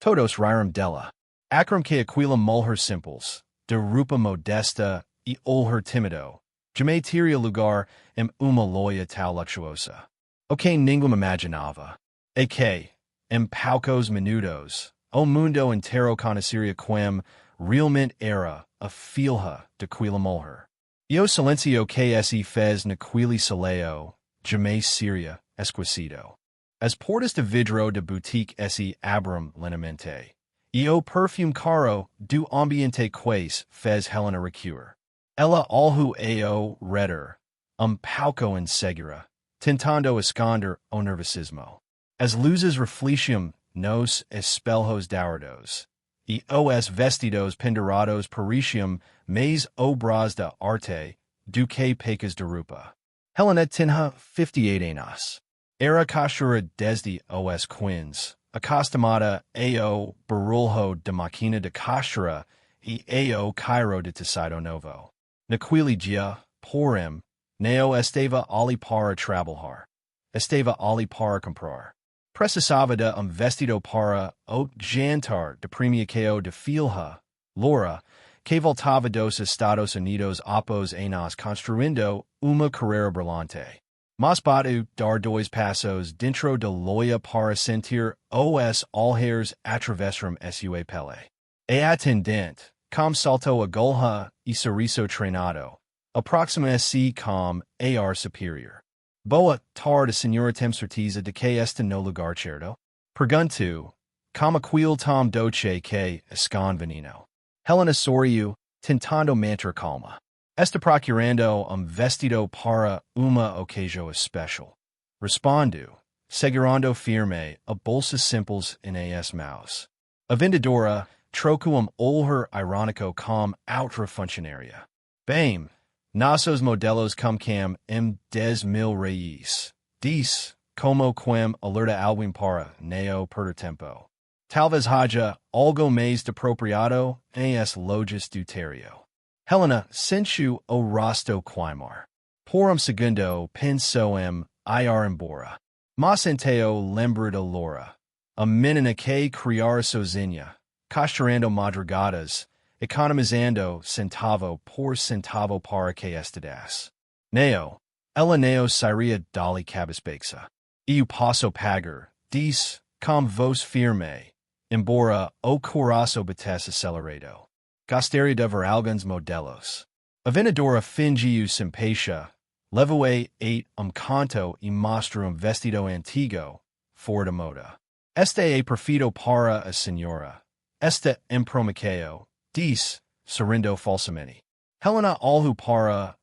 Todos riram dela. Acrum que aquila mulher simples, de rupa modesta e olher timido, jamais teria lugar uma loja tão luxuosa. O que ninguém imaginava. E que, poucos minutos, o mundo inteiro conheceria quem realmente era a filha daquela mulher. E o silencio que se fez naquele salão, jamais seria esquecido. As portas de vidro de boutique se abriram lentamente. E o perfume caro do ambiente quais fez Helena recuar. Ela algo ao redor, pouco insegura, tentando esconder o nervosismo. As luzes refletiam nos espelhos dourados, e os vestidos pendurados pareciam mais obras de arte do que pecas de roupa. Helena tinha 58 anos. Era cachorra desde os quins, acostumada ao barulho de máquina de cachorra e ao cairo de tecido novo. Naquele dia, porém, não estava ali para trabalhar. Estava ali para comprar. Precisava de vestido para o jantar de premiação de filha, Laura, que voltava dos Estados Unidos após anos construindo uma carreira brilhante. Mas batu dar dois passos dentro da loja para sentir os olhares atravessaram sua pele. E atendente, com salto a golha e sorriso treinado, aproxima-se com ar superior. Boa tarde, senhora, tem certeza de que está no lugar certo? Pergunto, com aquele tom doce que esconde veneno. Helena sorriu, tentando manter calma. Está procurando vestido para uma ocasião especial. Respondo, segurando firme a bolsa simples em as mãos. A vendedora trocou olhar irônico com outra funcionária. Bem, nossos modelos como cam 10.000 reais. Diz, como quem alerta alguém para não perder tempo. Talvez haja algo mais de apropriado em as lojas do interior. Helena sentiu o rosto queimar. Por segundo pensou ir embora. Mas então lembrou de Laura, a menina que criara sozinha, costurando madrugadas, economizando centavo por centavo para que estudasse. Neo, ela não sairia dali cabisbaixa. E o passo pagar, diz, com voz firme, embora o coração batesse acelerado. Gostaria de ver alguns modelos. A vendedora fingiu simpatia, levou-a canto e mostrou vestido antigo, fora de moda. Este é perfeito para a senhora. Este impromiqueo, diz, sorrindo falsamente. Helena olhou para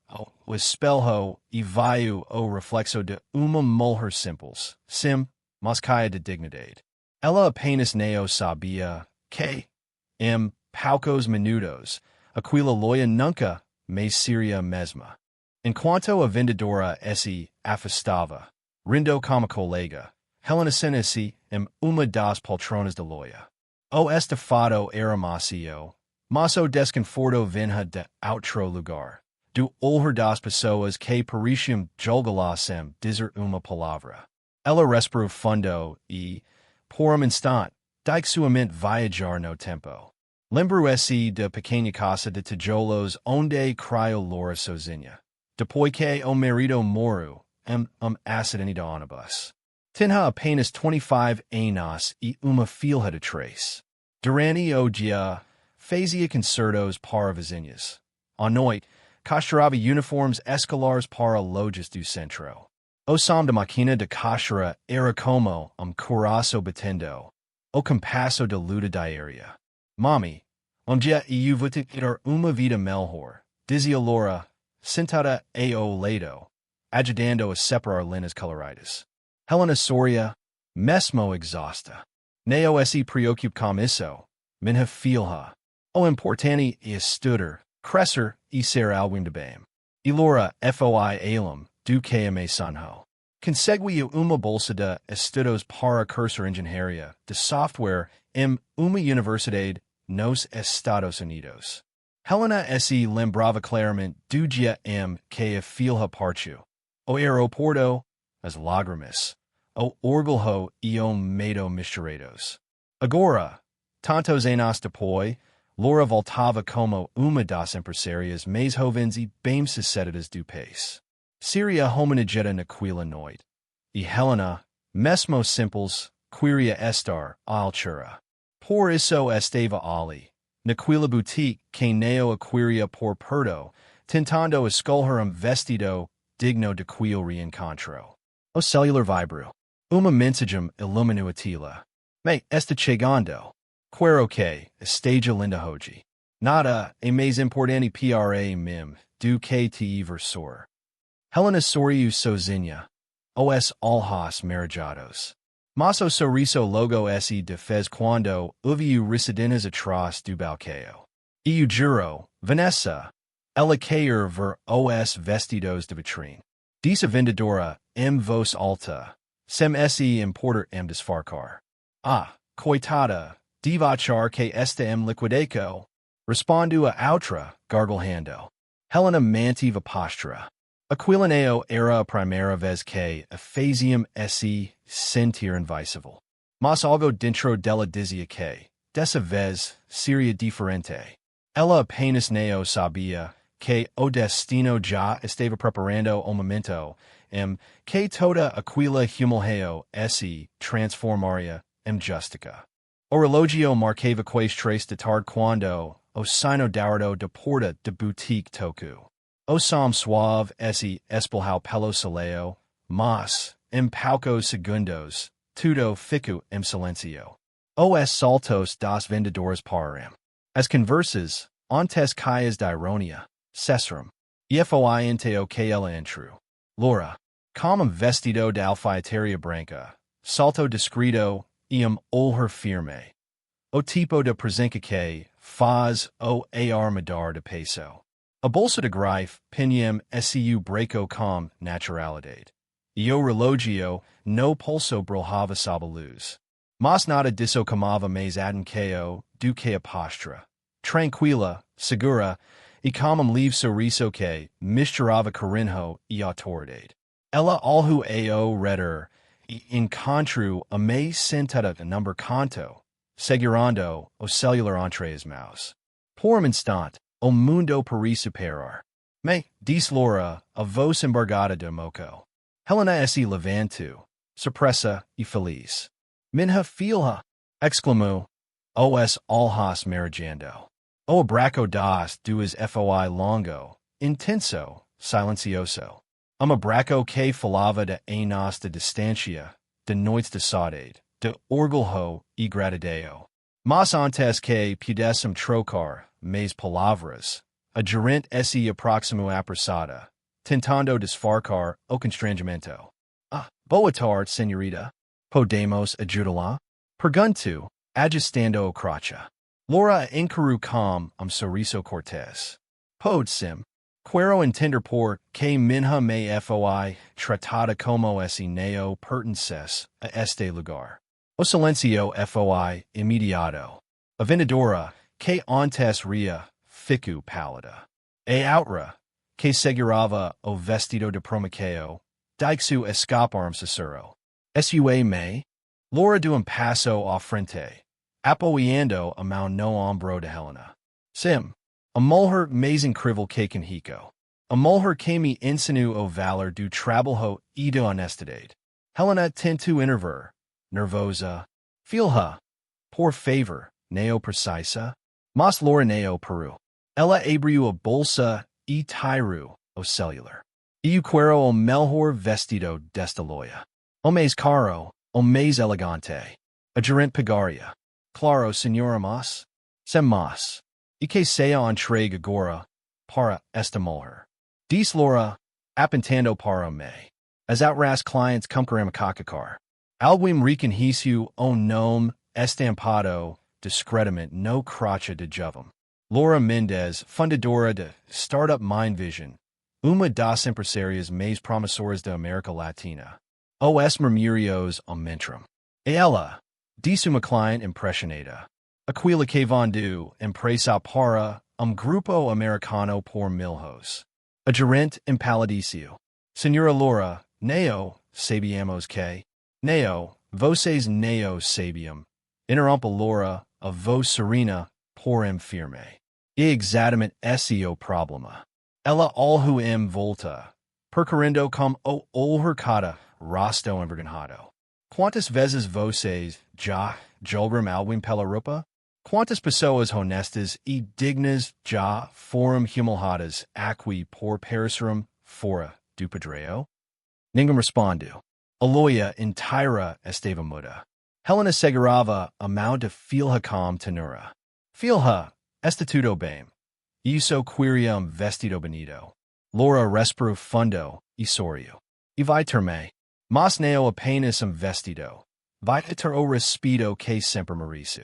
o espelho e viu o reflexo de uma mulher simples, mas caia de dignidade. Ela apenas não sabia que, poucos minutos, aquela loja nunca mais seria a mesma. Enquanto a vendedora se afastava, rindo como colega, Helena sentou-se uma das poltronas da loja. O estofado era macio, mas o desconforto vinha de outro lugar, do olhar das pessoas que pareciam julgá-la sem dizer uma palavra. Ela respirou fundo e, por instante, deixou sua mente viajar no tempo. Lembrou-se da pequena casa de tijolos onde criou Laura sozinha. Depois que o marido morreu, acidente de ônibus. Tinha apenas 25 anos e uma filha de 3. Durante o dia, fazia concertos para vizinhas. À noite, costurava uniformes escolares para lojas do centro. O som da máquina de costura era como coração batendo. O compasso da luta diária. Mami, dia eu vou ter uma vida melhor, dizia Laura, sentada ao lado, ajudando a separar linhas coloridas. Helena sorria, mesmo exausta. Não se preocupe com isso, minha filha. O importante é estudar, crescer e ser alguém de bem. E Laura foi além do que me sonhou. Conseguiu uma bolsa de estudos para cursar engenharia de software em uma universidade nos Estados Unidos. Helena se lembrava claramente do dia que a filha partiu. O aeroporto, as lágrimas, o orgulho e o medo misturados. Agora, tantos anos depois, Laura voltava como uma das empresarias mais jovens e bem-sucedidas do país. Seria homenageda naquela noite. E Helena, mesmo simples, queria estar à altura. Por isso estava ali, naquela boutique que não queria por perto, tentando escolher vestido digno de quel reencontro. O celular vibrou. Uma mensagem iluminou a tela. Me está chegando. Quero que esteja linda hoje. Nada é mais importante para mim do que te versor. Helena sorriu sozinha. Os olhos marajados. Mas o sorriso logo se defez quando ouviu risadas atrás do balcão. E o juro, Vanessa, ela quer ver os vestidos de vitrine. Disse a vendedora em voz alta, sem se importar em desfarcar. Ah, coitada, deve achar que está em liquidação. Respondeu a outra, gargalhando. Helena mantive a postura. Aquela não era a primeira vez que a faziam se sentir invisível. Mas algo dentro dela dizia que, dessa vez, seria diferente. Ela apenas não sabia que o destino já estava preparando o momento em que toda aquela humilhação se transformaria em justica. O relógio marcava quase 3 da tarde quando o sino dourado da porta da boutique tocou. O som suave se espalhou pelo salão, mas, em poucos segundos, tudo ficou em silêncio. Os saltos das vendedoras pararam. As conversas, antes cheias de ironia, cessaram. E foi então que ela entrou. Laura, com vestido de alfaiataria branca, salto discreto e olhar firme. O tipo de presença que faz o ar mudar de peso. A bolsa de grife pinham su breco com naturalidade. E o relógio no pulso brilhava sob a luz. Mas nada disso camava mais atenção do que a postura. Tranquila, segura, e com livre sorriso que misturava carinho e autoridade. Ela olhou ao redor e encontrou a mais sentada number canto, segurando o celular entre as mãos. Por instante, o mundo parecia parar. Me, disse Laura, a voz embargada de moco. Helena se levantou, surpresa e feliz. Minha filha, exclamou, os olhos marejando. O abraço das duas foi longo, intenso, silencioso. Abraço que falava de anos de distância, de noites de saudade, de orgulho e gratidão. Mas antes que pudessem trocar mais palavras, a gerente se aproximou apressada, tentando disfarçar o constrangimento. Ah, boa tarde, senhorita. Podemos ajudá-la? Perguntou, ajustando o croche. Laura encarou com sorriso cortês. Pode sim. Quero entender por que minha me foi tratada como se não pertencesse a este lugar. O silêncio foi imediato. A vendedora, que antes ria, ficou pálida. A outra, que segurava o vestido de promequeo, deixou escapar sussurro. Sua me? Laura deu passo à frente, apoiando a mão no ombro de Helena. Sim, a mulher mais incrível que conheço. A mulher que me ensinou o valor do trabalho e da honestidade. Helena tentou intervir, nervosa. Filha, por favor, não precisa. Mas Laura não parou. Ela abriu a bolsa e tirou o celular. E quero o melhor vestido desta loja. O mais caro, o mais elegante. A gerente pagaria. Claro, senhora, mas. Sem mas. E que seja entregue agora para esta mulher. Disse Laura, apontando para me. As outras clientes comprarão cacacar. Alguém reconheceu o nome estampado discretamente no croche de jovem. Laura Mendez, fundadora de Startup Mind Vision, uma das empresarias mais promissoras da América Latina. Os murmúrios aumentam. E ela, disse uma cliente impressionada, aquela que vendeu empresa para grupo americano por milhões. A gerente empalideceu. Senhora Laura, não sabíamos que. Não, vocês não sabiam. Interrompa Laura, a voz serena, por firme. E exatamente esse o problema. Ela alhu volta, percorrendo com o olhar cada rosto envergonhado. Quantas vezes vocês já julgaram alguém pela roupa? Quantas pessoas honestas e dignas já foram humilhadas aqui por parecerem fora do padrão? Ninguém respondeu. A loja inteira estava muda. Helena segurava a mão de filha com ternura. Filha, está tudo bem. Isso queria vestido bonito. Laura respirou fundo e sorriu. E vai ter-me. Mas não apenas vestido. Vai ter o respeito que sempre mereço.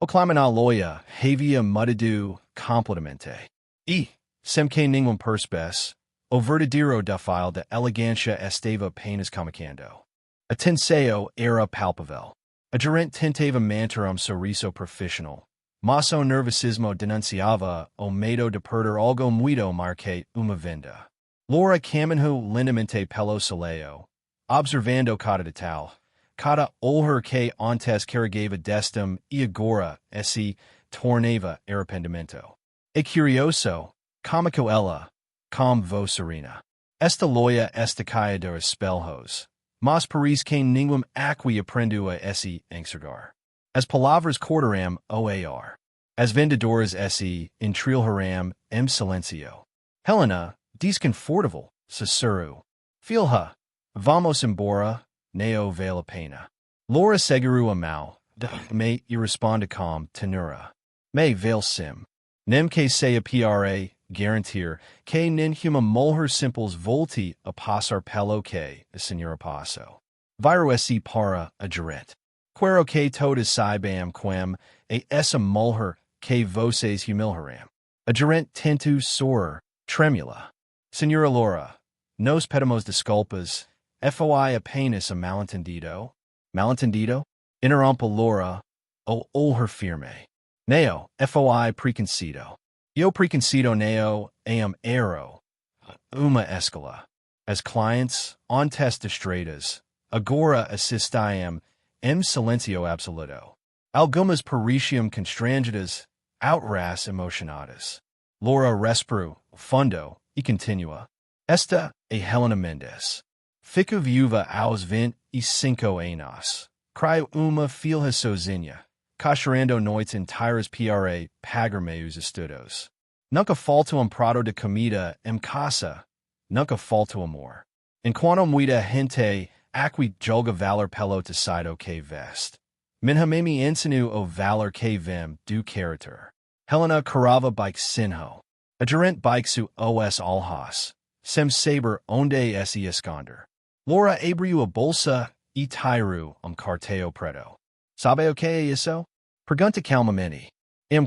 O clima na loja havia mudado completamente. E, sem que ninguém percebesse, o verdadeiro defile da elegância estava apenas começando. A tensão era palpável. A gerente tentava manter sorriso profissional, mas o nervosismo denunciava o medo de perder algo muito marque uma venda. Laura caminhou lentamente pelo soleil, observando cada detalhe, cada olhar que antes carregava destem e agora esse tornava arrependimento. E curioso, como ela, com voz serena. Esta loja está caia de espelhos, mas parece que ninguém aqui aprendeu a esse enxergar. As palavras cortaram o ar. As vendedoras esse entrilharam silencio. Helena, desconfortável, sussurrou. Filha, vamos embora, não vale a pena. Laura segurou a mão, me e responde com ternura. Me vale sim. Nem que seja para garantir que nenhuma mulher simples volte a passar pelo que a senhora passou. Viro esse para a gerente. Quero que todas saibam quem é essa mulher que vocês humilharam. A gerente tentou soar, tremula. Senhora Laura, nos pedimos desculpas, foi apenas malentendido. Malentendido? Interrompe Laura, o olhar firme. Neo, foi preconceito. Eu preconceito neo erro. Uma escala. As clientes, antes distraídas, agora assistem silencio absoluto. Algumas pareciam constrangidas, outras emocionadas. Laura respirou fundo e continua. Esta é Helena Mendes. Fico viúva aos 25 anos. Crio uma filha sozinha, cachorrando noites inteiras para pagar meus estudos. Nunca faltou prato de comida em casa. Nunca faltou amor. Enquanto muita gente aqui julga valor pelo tecido que veste. Minha mãe me ensinou o valor que vem do caráter. Helena carava bike sinho. A gerente bike su os alhas. Sem saber onde se esconder. Laura abriu a bolsa e tirou cartão preto. Sabe o que é isso? Pergunta calmamente.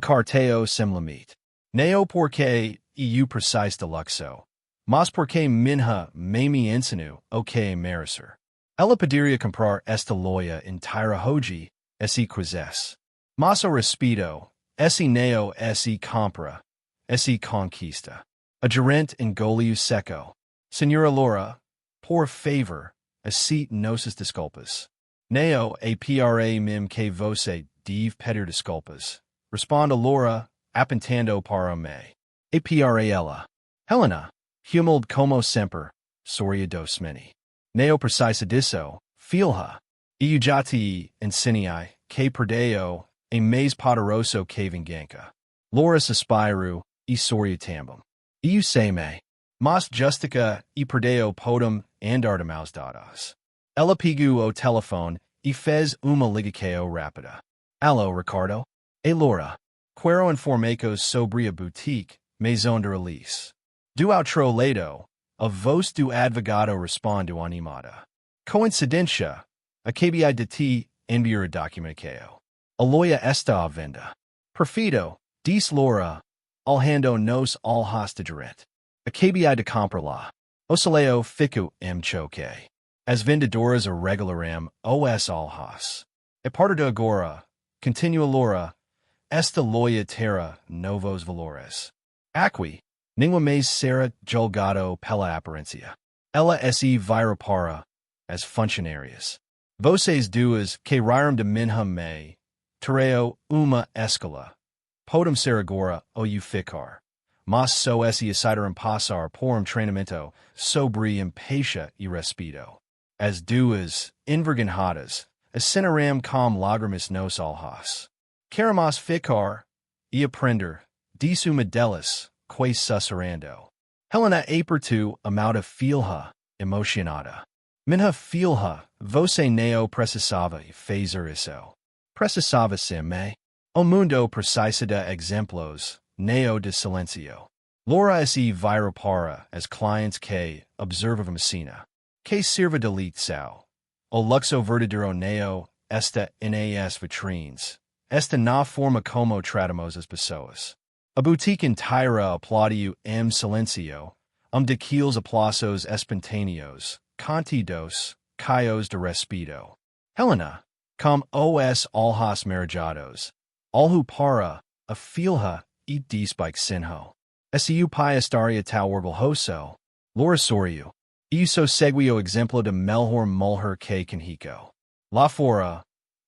Cartão sem limite. Não porque eu preciso de luxo, mas porque minha mãe me ensinou o que é merecer. Ela poderia comprar esta loja inteira hoje, esse coisas. Mas o respeito, esse não esse compra, esse conquista. A gerente engoliu seco. Senhora Laura, por favor, aceite nossas desculpas. Não é para mim que você deve pedir desculpas. Responda Laura, apontando para me. E para ela. Helena, humilde como sempre, sorria docemente. Não precisa disso, filha. Eu já te ensinei que perdeu é mais poderoso que vingança. Laura suspirou e sorriu também. Eu sei-me, mas justica e perdeu podem andar de mãos dadas. Ela pegou o telefone e fez uma ligação rápida. Alô, Ricardo? E Laura? Quero informações sobre a boutique Maison de Release. Do outro lado, a voz do advogado responde animada. Coincidência, acabei de te enviar documentação. A loja está à venda. Perfeito, disse Laura, alhando nos alhas de gerente. Acabei de comprá-la. O salário ficou choque. As vendedoras regularam os alhas. A partir de agora, continua Laura, esta loja terá novos valores. Aqui, ninguém mais será julgado pela aparência. Ela se vira para as funcionárias. Vocês duas que riram de minha mãe, tereo uma escala, podem ser agora ou ficar. Mas so esse decidiram passar por treinamento sobre empatia e respeito. As duas, envergonhadas, assinarão com lágrimas nos olhos. Queremos ficar e aprender disso uma delas, que susurrando. Helena apertou a mão da filha, emocionada. Minha filha, você não precisava fazer isso. Precisava me. O mundo precisa de exemplos, não de silêncio. Laura se vira para as clientes que observam a cena. Que sirva de lição. O luxo verdadeiro não está nas vitrines. Está na forma como tratamos as pessoas. A boutique inteira aplaudiu silêncio, daqueles aplausos espontâneos, contidos, caios de respeito. Helena, como os olhos marajados, olhou para a filha e disse baixinho. Esse pai estaria tão orgulhoso. Laura sorriu. Isso segue o exemplo de melhor mulher que conheço. Lá fora,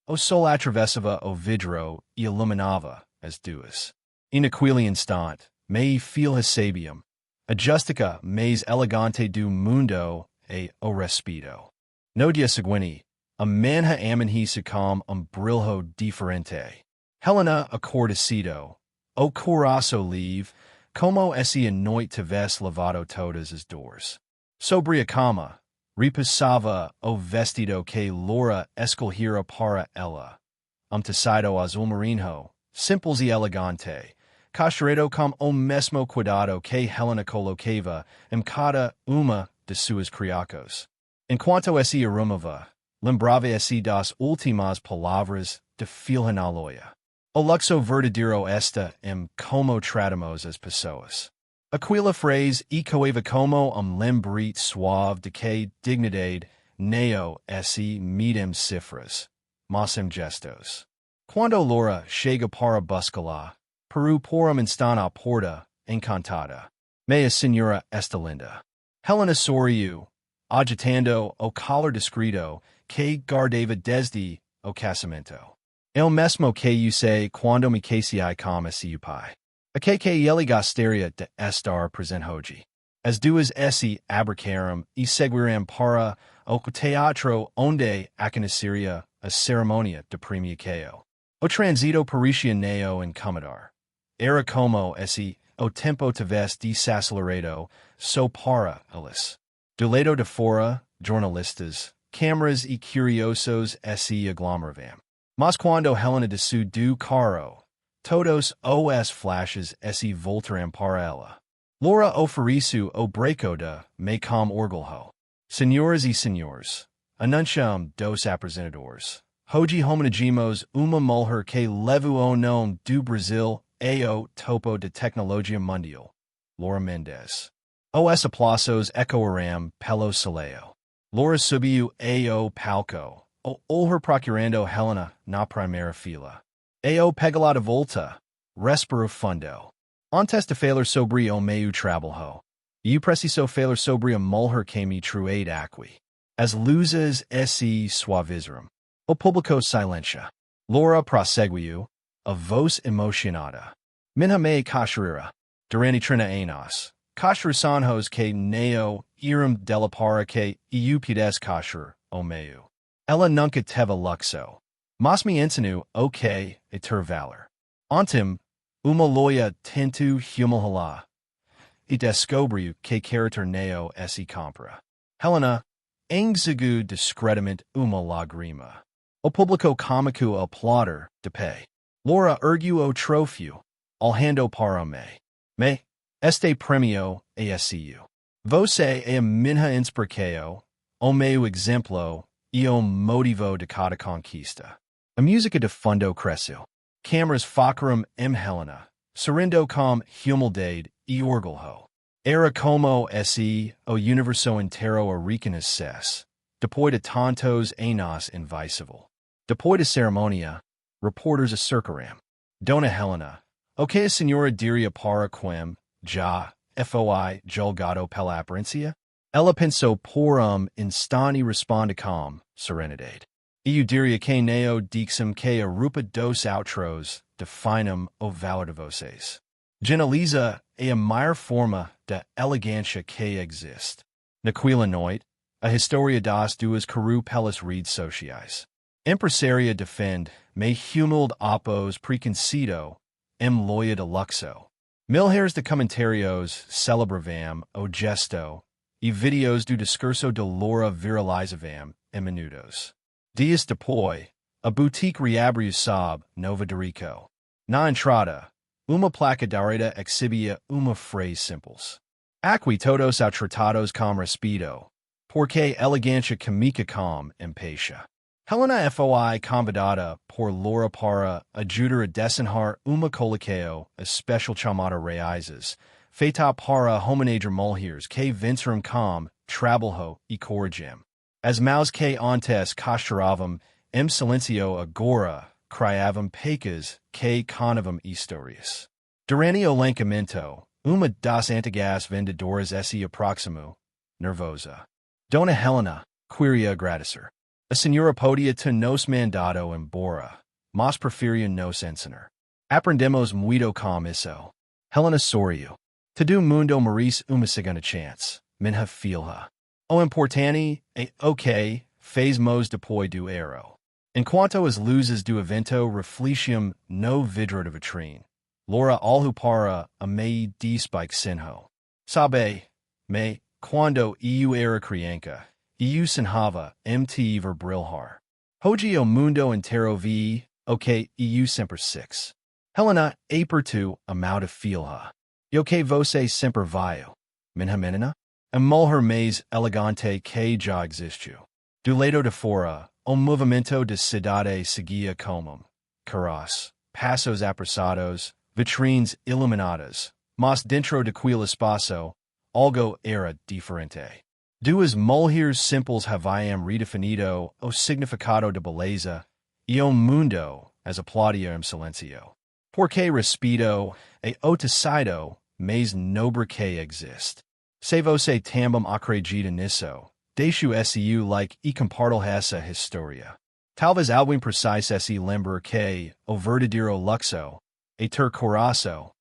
o sol atravessava o vidro e iluminava as duas. E naquele instante, me filha sabiam, a justica mais elegante do mundo e o respeito. No dia seguinte, a manha amanhece com brilho diferente. Helena acordecido, o coração livre, como essa noite tivesse lavado todas as dores. Sobre a cama, repassava o vestido que Laura escolhera para ela. Tecido azul marinho, simples e elegante, costurado com o mesmo cuidado que Helena colocava em cada uma de suas criacos. Enquanto esse arrumava, lembrava esse das últimas palavras de filha na loja. O luxo verdadeiro está como tratamos as pessoas. Aquela frase ecoava como lembrete suave de que dignidade não se medem cifras, mas gestos. Quando Laura chega para buscá-la, parou por instante à porta, encantada. Meia senhora está linda. Helena sorriu, agitando o colar discreto que guardava desde o casamento. El mesmo que eu sei quando me casei com esse pai. A que ele gostaria de estar presente hoje. As duas se abraçaram e seguiram para o teatro onde aconteceria a cerimônia de premiação. O transito parecia não incomodar. Era como esse o tempo tivesse desacelerado só para eles. Do lado de fora, jornalistas, câmeras e curiosos se aglomeravam. Mas quando Helena desceu do carro, todos os flashes se voltaram para ela. Laura ofereceu o breco de me com orgulho. Senhoras e senhores, anunciam dos apresentadores. Hoje homenagemos uma mulher que levou o nome do Brasil e o topo de tecnologia mundial. Laura Mendes. Os aplausos ecoaram pelo salão. Laura subiu o palco, o olhar procurando Helena na primeira fila. O pegou de volta, respirou fundo. Antes de falar sobre o meu trabalho, eu preciso falar sobre a mulher que me trouxe aqui. As luzes se suavizaram. O público silencia. Laura prosseguiu, a voz emocionada. Minha mãe cachorreira. Durante 30 anos, cachorros que não iram dela para que eu pudesse cachorro o meu. Ela nunca teve luxo. Mas me ensinou o que é ter valor. Ontem, uma loja tentou humilhá-la e descobriu que caráter não se compra. Helena enxugou discretamente uma lágrima. O público cômico aplaudir de pé. Laura ergueu o troféu, olhando para me. Este premio é seu. Você é a minha inspiração, o meu exemplo e o motivo de cada conquista. A música de fundo cresceu. Câmeras focaram Helena, sorrindo com humildade e orgulho. Era como se o universo inteiro a reconhecesse, depois de tantos anos invisível. Depois da cerimônia, repórteres acercaram. Dona Helena, o que a senhora diria para quem já foi julgado pela aparência? Ela pensou por instante e responde com serenidade. Eudiria que neo dixum que arupa dos outros, definum o valor de vocês. Generaliza a maior forma de elegância que existe. Naquela noite, a história das duas caru pelas redes sociais. Empresaria defende, me humilde opos preconcido, Loja De Luxo. Milhares de comentários celebravam o gesto, e videos do discurso de Laura viralizavam em minutos. Dias depois, a boutique reabriu sob Nova Dorico. Na entrada, uma placa dourada exibia uma frase simples. Aqui todos são tratados com respeito, porque elegância comica com empatia. Helena foi convidada por Laura para ajudar a desenhar uma colocação especial chamada Raízes, feita para homenagear mulheres que venceram com trabalho e coragem. As mãos que antes costuravam em silêncio agora criavam pecas que contavam histórias. Durante o lançamento, uma das antigas vendedoras se aproximou, nervosa. Dona Helena, queria agradecer. A senhora podia ter nos mandado embora, mas preferia nos ensinar. Aprendemos muito com isso. Helena sorriu. Todo mundo merece uma segunda chance, minha filha. O importante é o que fazemos depois do erro. Enquanto as luzes do evento refletiam no vidro de vitrine, Laura olhou para a me despite senho. Sabe, me, quando eu era criança, eu sonhava te ver brilhar. Hoje o mundo inteiro vi o que eu sempre quis. Helena é por tu amada filha. E o que você sempre viu, minha menina? A mulher mais elegante que já existiu. Do lado de fora, o movimento de cidade seguia como carros, passos apressados, vitrines iluminadas, mas dentro daquele espaço, algo era diferente. Duas mulheres simples haviam redefinido o significado de beleza, e o mundo as aplaudia em silêncio. Porque respeito é o tecido mais nobre que existe. Se você também acredita nisso, deixo su like e compartilhe essa história. Talvez alguém precise se lembrar que o verdadeiro luxo é ter coração,